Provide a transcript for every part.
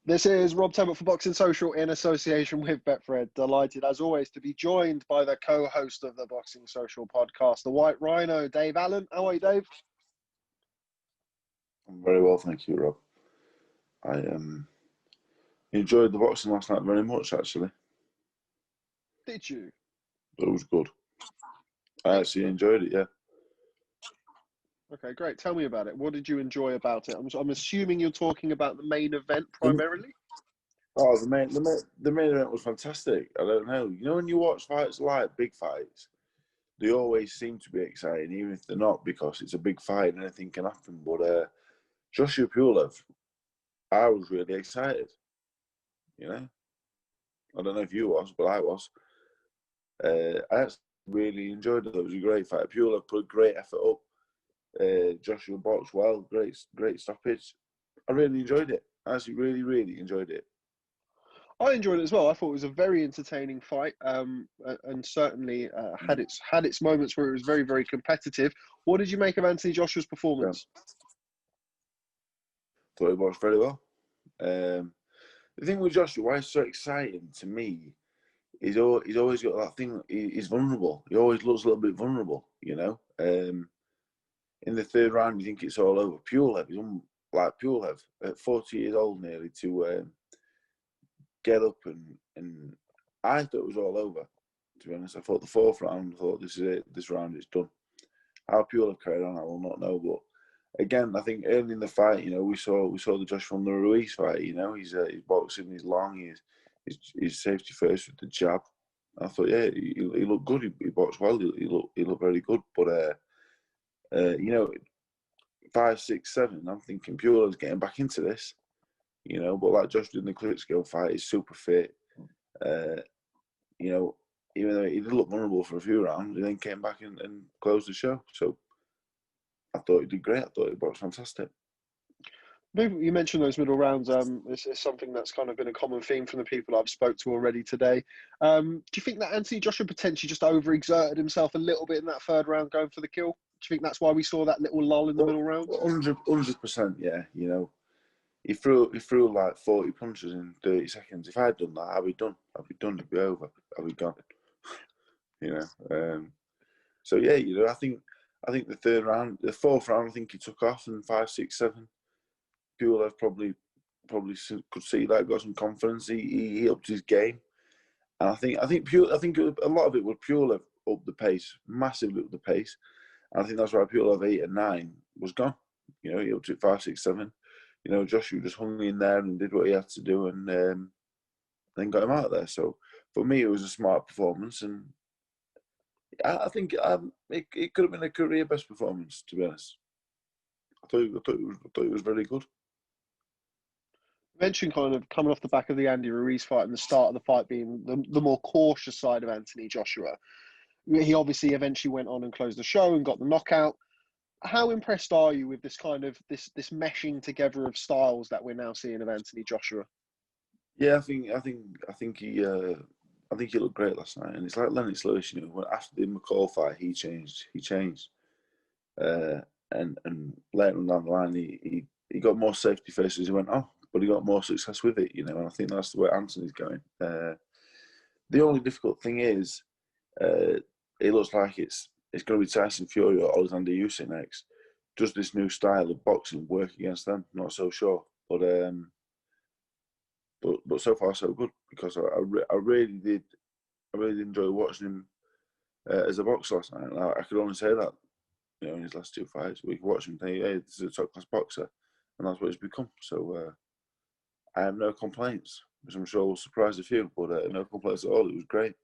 This is Rob Tebbutt for Boxing Social in association with Betfred. Delighted, as always, to be joined by the co-host of the Boxing Social podcast, the White Rhino, Dave Allen. How are you, Dave? I'm very well, thank you, Rob. I enjoyed the boxing last night very much, actually. Did you? It was good. I actually enjoyed it, yeah. Okay, great. Tell me about it. What did you enjoy about it? I'm assuming you're talking about the main event primarily? The main event was fantastic. I don't know. You know, when you watch fights like big fights, they always seem to be exciting, even if they're not, because it's a big fight and anything can happen. But Joshua Pulev, I was really excited. You know? I don't know if you was, but I was. I actually really enjoyed it. It was a great fight. Pulev put a great effort up. Joshua boxed well, great stoppage. I really enjoyed it. I actually really enjoyed it. I enjoyed it as well. I thought it was a very entertaining fight, and certainly had its moments where it was very competitive. What did you make of Anthony Joshua's performance? Thought he boxed very well. The thing with Joshua, why it's so exciting to me, he's always got that thing. He's vulnerable. He always looks a little bit vulnerable, you know. In the third round, you think it's all over. Pulev, Pulev at 40 years old nearly to get up and I thought it was all over. To be honest, I thought the fourth round. I thought this is it. This round is done. How Pulev carried on, I will not know. But again, I think early in the fight, you know, we saw the Josh from the Ruiz fight. You know, he's boxing, he's long, he's safety first with the jab. I thought, yeah, he looked good. He boxed well. He looked very good. But you know, 5, 6, 7. I'm thinking Pulev's getting back into this. You know, but like Josh did in the Klitschko fight, he's super fit. You know, even though he did look vulnerable for a few rounds, he then came back and closed the show. So I thought he did great. I thought he boxed fantastic. You mentioned those middle rounds. This is something that's kind of been a common theme from the people I've spoke to already today. Do you think that Anthony Joshua potentially just overexerted himself a little bit in that third round going for the kill? Do you think that's why we saw that little lull in the middle rounds? 100%, yeah. You know, he threw like 40 punches in 30 seconds. If I'd done that, I'd be done. It'd be over. I'd be gone. You know. So yeah, you know, I think the fourth round, I think he took off, and 5, 6, 7. Pulev probably could see that, got some confidence. He upped his game, and I think a lot of it was Pulev up the pace, massively up the pace. And I think that's why Pulev 8 and 9 was gone. You know, he upped it 5, 6, 7. You know, Joshua just hung in there and did what he had to do, and then got him out there. So for me, it was a smart performance, and I think it could have been a career best performance. To be honest, I thought it was very good. You mentioned kind of coming off the back of the Andy Ruiz fight and the start of the fight being the more cautious side of Anthony Joshua. He obviously eventually went on and closed the show and got the knockout. How impressed are you with this kind of this meshing together of styles that we're now seeing of Anthony Joshua? Yeah, I think he looked great last night, and it's like Lennox Lewis. You know, after the McCall fight, he changed, and later on down the line, he got more safety first as he went on, but he got more success with it. You know, and I think that's the way Anthony's going. The only difficult thing is, it looks like it's going to be Tyson Fury or Alexander Usyk next. Does this new style of boxing work against them? Not so sure, but so far so good, because I really did enjoy watching him as a boxer last night. I could only say that, you know, in his last 2 fights, we could watch him think, hey, this is a top class boxer, and that's what he's become. So I have no complaints, which I'm sure will surprise a few, but no complaints at all. It was great.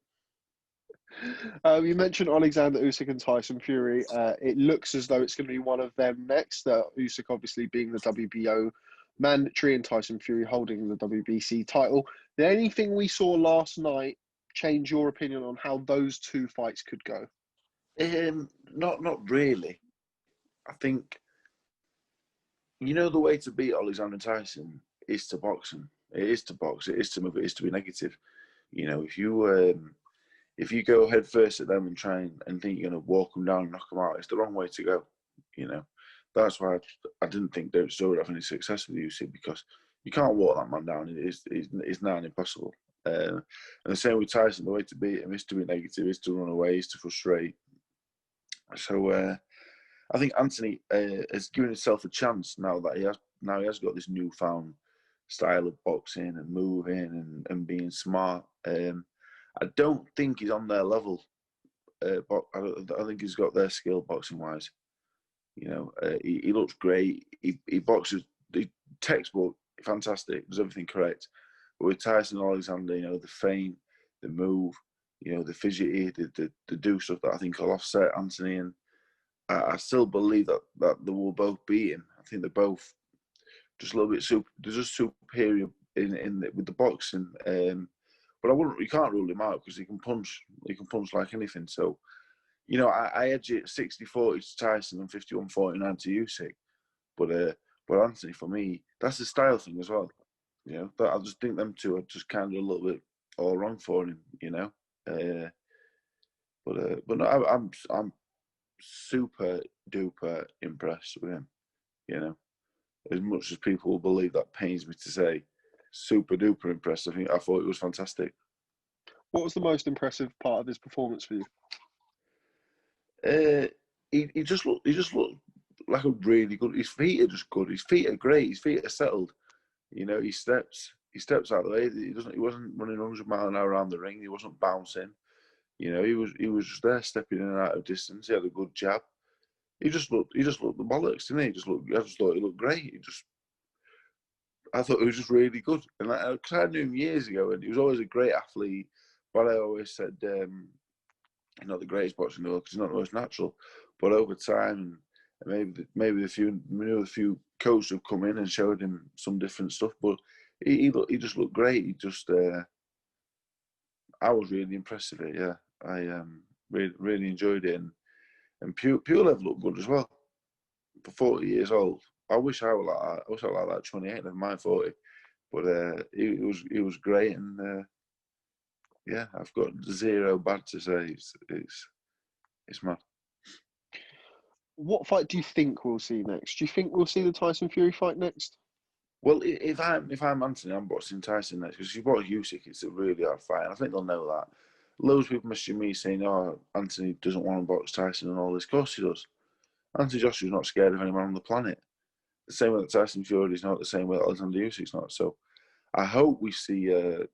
You mentioned Alexander Usyk and Tyson Fury. It looks as though it's going to be one of them next. Usyk obviously being the WBO mandatory and Tyson Fury holding the WBC title. Did anything we saw last night change your opinion on how those two fights could go? Not really. I think, you know, the way to beat Alexander Tyson is to box him. It is to box. It is to move. It is to be negative. You know, if you go head first at them and try and think you're going to walk them down and knock them out, it's the wrong way to go. You know, that's why I didn't think Stewart would have any success with Usyk, because you can't walk that man down. It's now impossible. And the same with Tyson. The way to beat him is to be negative, is to run away, is to frustrate. So I think Anthony has given himself a chance now that he has got this newfound style of boxing and moving and being smart. I don't think he's on their level. I think he's got their skill boxing wise. You know, he looks great. He boxes the textbook, fantastic. Does everything correct. But with Tyson and Alexander, you know, the feint, the move, you know, the fidgety, the do stuff that I think will offset Anthony. And I still believe that they will both beat him. I think they're both just a little bit they're just superior with the boxing. But you can't rule him out because he can punch like anything. So, you know, I edge it 60-40 to Tyson and 51-49 to Usyk. But Anthony, for me, that's a style thing as well. You know, but I just think them two are just kind of a little bit all wrong for him. You know, but no, I'm super duper impressed with him. You know, as much as people will believe, that pains me to say, super duper impressed. I thought it was fantastic. What was the most impressive part of his performance for you? He just looked like a really good. His feet are just good. His feet are great. His feet are settled. You know, he steps out of the way. He wasn't running 100 miles an hour around the ring. He wasn't bouncing. You know, he was just there, stepping in and out of distance. He had a good jab. He just looked the bollocks, didn't he? I just thought he looked great. I thought he was just really good. And because I knew him years ago, and he was always a great athlete. But I always said, he's not the greatest boxer in the world because he's not the most natural. But over time, and maybe a few coaches have come in and showed him some different stuff. But he just looked great. He just, I was really impressed with it. Yeah, I really enjoyed it. And Pulev looked good as well. For 40 years old, I wish I were like that. I wish I were like that 28, never mind 40. But he was great, and yeah, I've got zero bad to say. It's mad. What fight do you think we'll see next? Do you think we'll see the Tyson Fury fight next? Well, if I'm Anthony, I'm boxing Tyson next because if you box Usyk, it's a really hard fight. And I think they'll know that. Loads of people messaging me saying, "Oh, Anthony doesn't want to box Tyson and all this." Of course he does. Anthony Joshua's not scared of anyone on the planet. The same way that Tyson Fury's not. The same way that Alexander Usyk's not. So, I hope we see the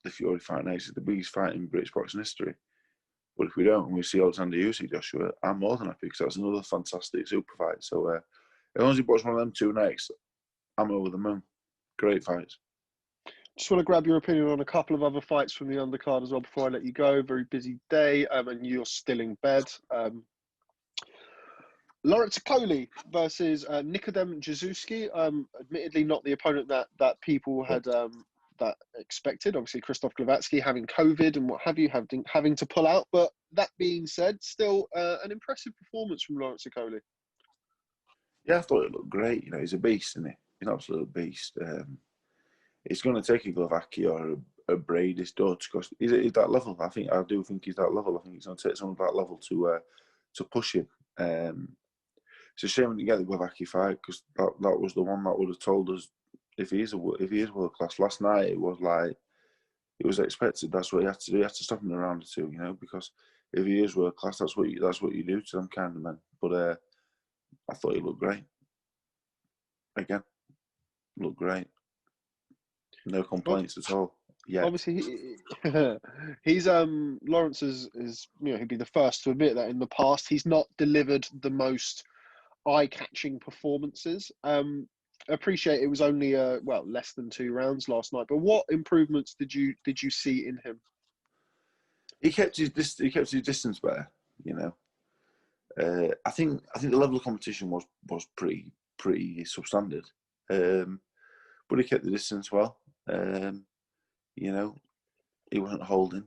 Fury fight next. It's the biggest fight in British boxing history. But if we don't, and we see Alexander Usyk Joshua, I'm more than happy because that's another fantastic super fight. So, as long as he boxes one of them two next, I'm over the moon. Great fights. Just want to grab your opinion on a couple of other fights from the undercard as well before I let you go. Very busy day, and you're still in bed. Lawrence Coley versus Nicolas Josewski. Admittedly, not the opponent that people had that expected. Obviously, Krzysztof Glowacki having COVID and what have you, having to pull out. But that being said, still an impressive performance from Lawrence Coley. Yeah, I thought it looked great. You know, he's a beast, isn't he? He's an absolute beast. It's going to take a Glowacki or a Brady's Dutch because he's that level. I do think he's that level. I think he's going to take someone of that level to push him. It's a shame we didn't get the Glowacki fight because that was the one that would have told us if he is world class. Last night it was like it was expected. That's what he had to do. He had to stop him in a round or two, you know, because if he is world class, that's what you do to them kind of men. But I thought he looked great. Again, looked great. No complaints at all. Yeah. Obviously, he's Lawrence is he'd be the first to admit that in the past he's not delivered the most eye-catching performances. Appreciate it was only less than 2 rounds last night, but what improvements did you see in him? He kept his distance better, you know. I think the level of competition was pretty substandard, but he kept the distance well. You know, he wasn't holding,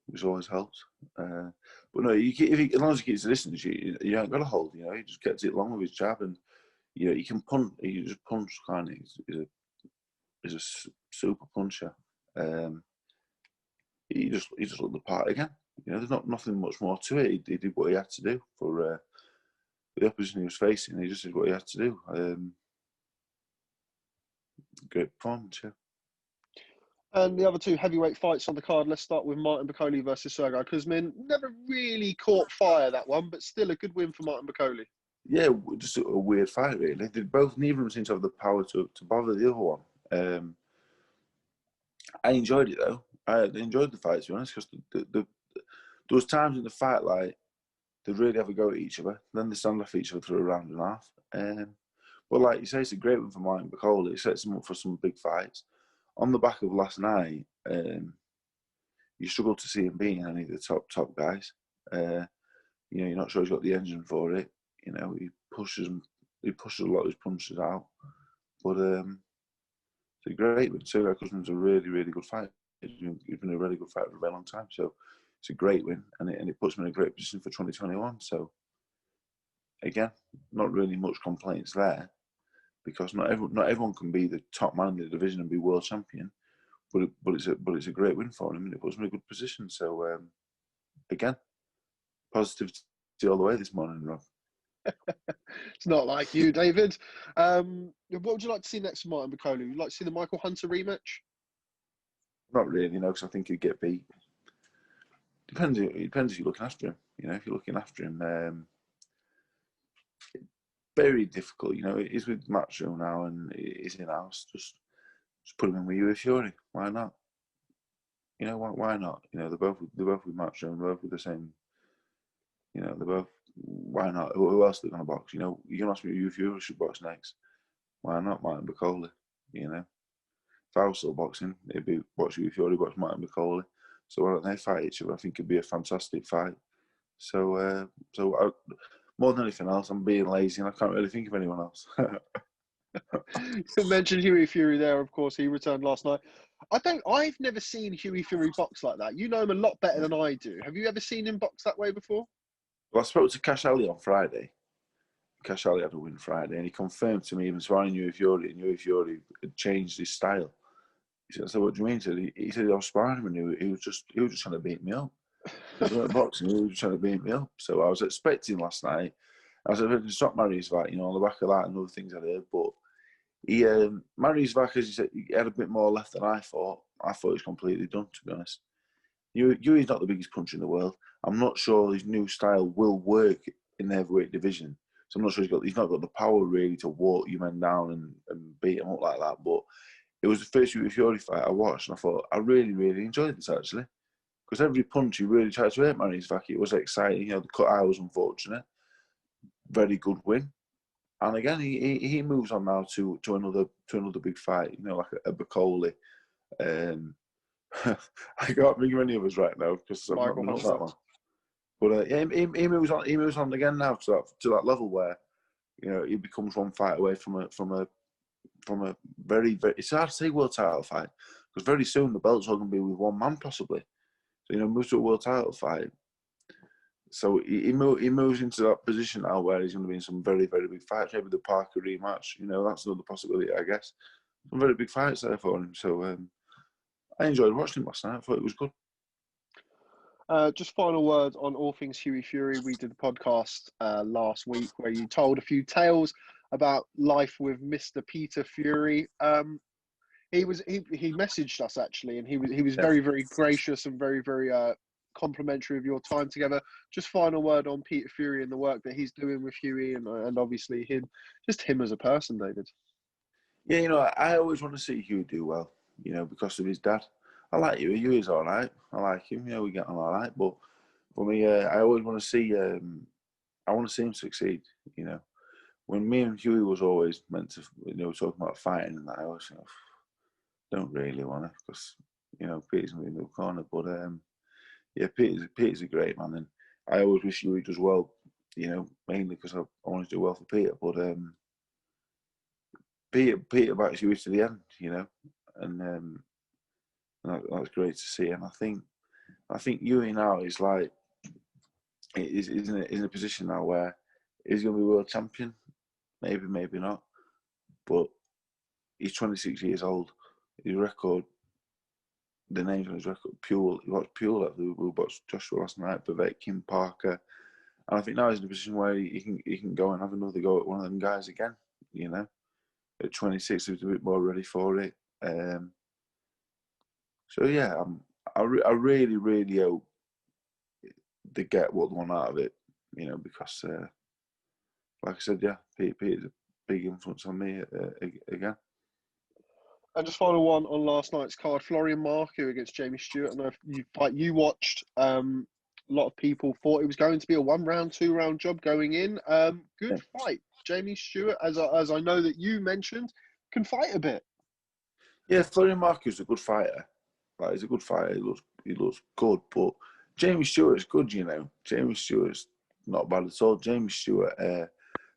which always helps. But no, as long as he keeps the distance, you ain't got to hold. You know, he just gets it long with his jab, and you know he can punch. He just punch kind of. He's a super puncher. He just looked the part again. You know, there's nothing much more to it. He did what he had to do for the opposition he was facing. He just did what he had to do. Great performance, yeah. And the other two heavyweight fights on the card, let's start with Martin Bocconi versus Sergey Kuzmin. Never really caught fire, that one, but still a good win for Martin Bocconi. Yeah, just a weird fight, really. Neither of them seem to have the power to bother the other one. I enjoyed it, though. I enjoyed the fight, to be honest, because there was times in the fight, like, they really have a go at each other. Then they stand off each other for a round and a half. But like you say, it's a great win for Martin Bocconi. It sets him up for some big fights. On the back of last night, you struggle to see him beating any of the top guys. You're not sure he's got the engine for it. He pushes a lot of his punches out. But it's a great win. Sergey Kuzmin's a really, really good fight. He's been a really good fight for a very long time. So it's a great win, and it puts him in a great position for 2021. So again, not really much complaints there, because not everyone can be the top man in the division and be world champion. But it's a great win for him, and it puts him in a good position. So again, positivity all the way this morning, Rob. It's not like you, David. What would you like to see next for Martin Bocconi? Would you like to see the Michael Hunter rematch? Not really, because I think he'd get beat. Depends if you're looking after him. If you're looking after him, very difficult. He's with Matchroom now and he's in house. Just put him in with Hilly Fury. Why not? Why not? They're both with Matchroom. They're both with the same. They're both. Why not? Who else are they going to box? You're going to ask me who Fury should box next. Why not Martin Bocconi? If I was still boxing, it'd be watch Hilly Fury, watch Martin Bocconi. So why don't they fight each other? I think it'd be a fantastic fight. So more than anything else, I'm being lazy and I can't really think of anyone else. You mentioned Hilly Fury there, of course. He returned last night. I've never seen Hilly Fury box like that. You know him a lot better than I do. Have you ever seen him box that way before? Well, I spoke to Cash Ali on Friday. Cash Ali had a win Friday, and he confirmed to me even sparring Hilly Fury, and Hilly Fury had changed his style. He said, "So what do you mean?" He said, "I was sparring him, and he was just trying to beat me up. He wasn't boxing. He was just trying to beat me up." So I was expecting last night. I was expecting to stop Mariusvac, on the back of that and other things I heard, but he Mariusvac, as you said, he had a bit more left than I thought. I thought he was completely done, to be honest. Yui's not the biggest puncher in the world. I'm not sure his new style will work in the heavyweight division. So I'm not sure he's not got the power really to walk you men down and beat them up like that. But it was the first Hilly Fury fight I watched, and I thought I really, really enjoyed this actually, because every punch he really tried to hit Mariusvac. It was exciting. The cut eye was unfortunate. Very good win. And again, he moves on now to another big fight. Like a Bocconi. I can't think of any of us right now because I'm not that one. But he moves on. He moves on again now to that level where he becomes one fight away from a very, very. It's hard to say world title fight because very soon the belt's all going to be with one man possibly. So moves to a world title fight. So he moves into that position now where he's going to be in some very, very big fights. Maybe the Parker rematch. That's another possibility, I guess. Some very big fights there for him. So I enjoyed watching him last night. I thought it was good. Just final words on all things Hilly Fury. We did the podcast last week where you told a few tales about life with Mr. Peter Fury. He messaged us actually, and he was very, very gracious and very, very complimentary of your time together. Just final word on Peter Fury and the work that he's doing with Huey and obviously him as a person, David. Yeah, I always want to see Huey do well, because of his dad. I like Huey. Huey's all right. I like him. We get on all right. But for me, I always want to see. I want to see him succeed. When me and Huey was always meant to, talking about fighting and that, I always think, don't really want to, because Peter's gonna be in the corner. But yeah, Peter's a great man, and I always wish Huey does well. Mainly because I want to do well for Peter. But Peter backs Huey to the end. And that's great to see. And I think Huey now is like is in a position now where he's going to be world champion. Maybe, maybe not. But he's 26 years old. His record, the names on his record, Pule. He watched Pule. We watched Joshua last night. Vivek, Kim Parker. And I think now he's in a position where he can go and have another go at one of them guys again. at 26, he was a bit more ready for it. So yeah, I really, really hope they get what they want out of it, because, like I said, yeah, Peter's a big influence on me again. And just final one on last night's card, Florian Marquis against Jamie Stewart. I know you watched. A lot of people thought it was going to be a 1-round, 2-round job going in. Good fight. Jamie Stewart, as I know that you mentioned, can fight a bit. Yeah, Florian Marquis is a good fighter. Like, he's a good fighter. He looks good, but Jamie Stewart's good. Jamie Stewart's not bad at all. Jamie Stewart,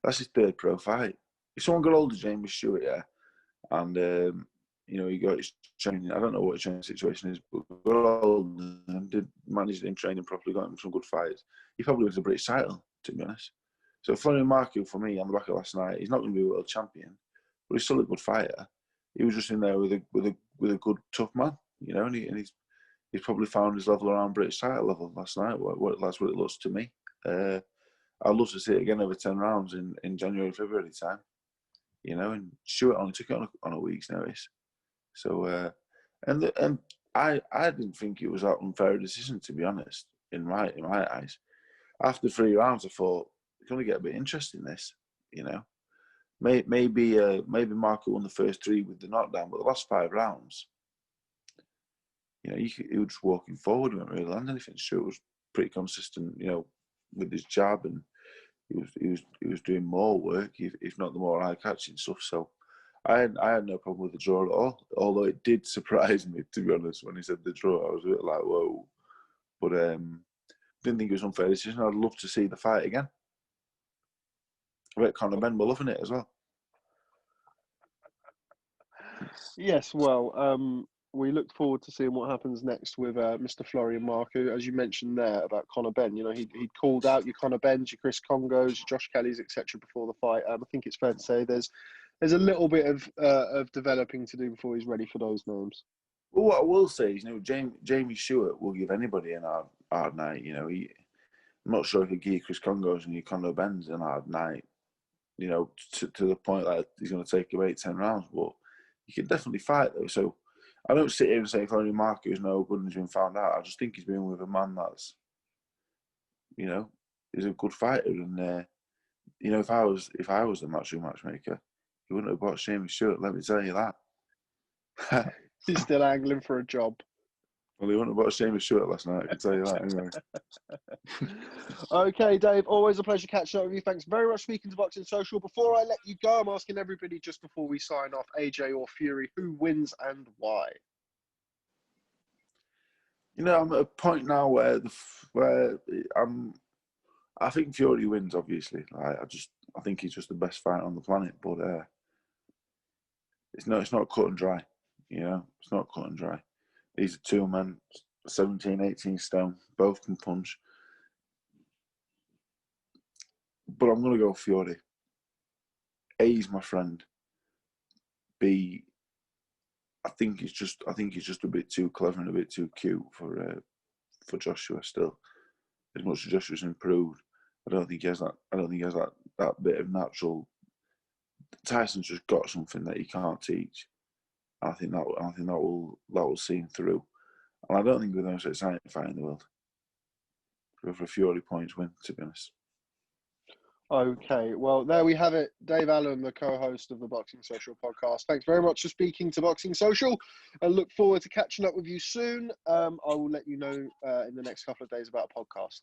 that's his third pro fight. If someone got older, Jamie Stewart, yeah, and he got his training. I don't know what his training situation is, but got older and did manage him training properly, got him some good fights. He probably wins a British title, to be honest. So Florian Marquis, for me, on the back of last night, he's not going to be a world champion, but he's still a good fighter. He was just in there with a good tough man, and he's probably found his level around British title level last night. That's what it looks to me. I'd love to see it again over 10 rounds in January, February time. And Stewart only took it on a week's notice. So and I didn't think it was that unfair a decision, to be honest. In my eyes, after 3 rounds, I thought it's going to get a bit interesting. This, maybe Marco won the first 3 with the knockdown, but the last 5 rounds, he was just walking forward. He didn't really land anything. Stewart was pretty consistent, with his jab, and he was doing more work, if not the more eye-catching stuff. So I had no problem with the draw at all. Although it did surprise me, to be honest, when he said the draw. I was a bit like, whoa. But didn't think it was an unfair decision. I'd love to see the fight again. I bet Conor Ben were loving it as well. Yes, well, we look forward to seeing what happens next with Mr. Florian Marquis. As you mentioned there about Conor Ben, he'd called out your Conor Bens, your Chris Congos, your Josh Kellys, etc. before the fight. I think it's fair to say there's a little bit of developing to do before he's ready for those names. Well, what I will say is, Jamie Stewart will give anybody an hard night. I'm not sure if he'll give Chris Congos and your Conor Bens an hard night. To the point that he's going to take him 8-10 rounds, but he can definitely fight though. So I don't sit here and say Florian Marquis is no good and he's been found out. I just think he's been with a man that's, is a good fighter. And if I was the matchmaker, he wouldn't have bought Jamie Stewart. Let me tell you that. He's still angling for a job. Well, he wouldn't have bought Jamie Stewart last night. I can tell you that anyway. Okay, Dave. Always a pleasure catching up with you. Thanks very much for speaking to Boxing Social. Before I let you go, I'm asking everybody just before we sign off, AJ or Fury, who wins and why? I'm at a point now where I think Fury wins. Obviously, I think he's just the best fighter on the planet. But it's not cut and dry. It's not cut and dry. These are 2 men, 17, 18 stone. Both can punch. But I'm going to go Fury. A, he's my friend. B, I think he's just a bit too clever and a bit too cute for Joshua still. As much as Joshua's improved, I don't think he has that bit of natural. Tyson's just got something that he can't teach. I think that will see him through. And I don't think we're the most exciting fight in the world. Go for a Fury points win, to be honest. Okay, well, there we have it. Dave Allen, the co-host of the Boxing Social podcast. Thanks very much for speaking to Boxing Social, and look forward to catching up with you soon. I will let you know in the next couple of days about a podcast.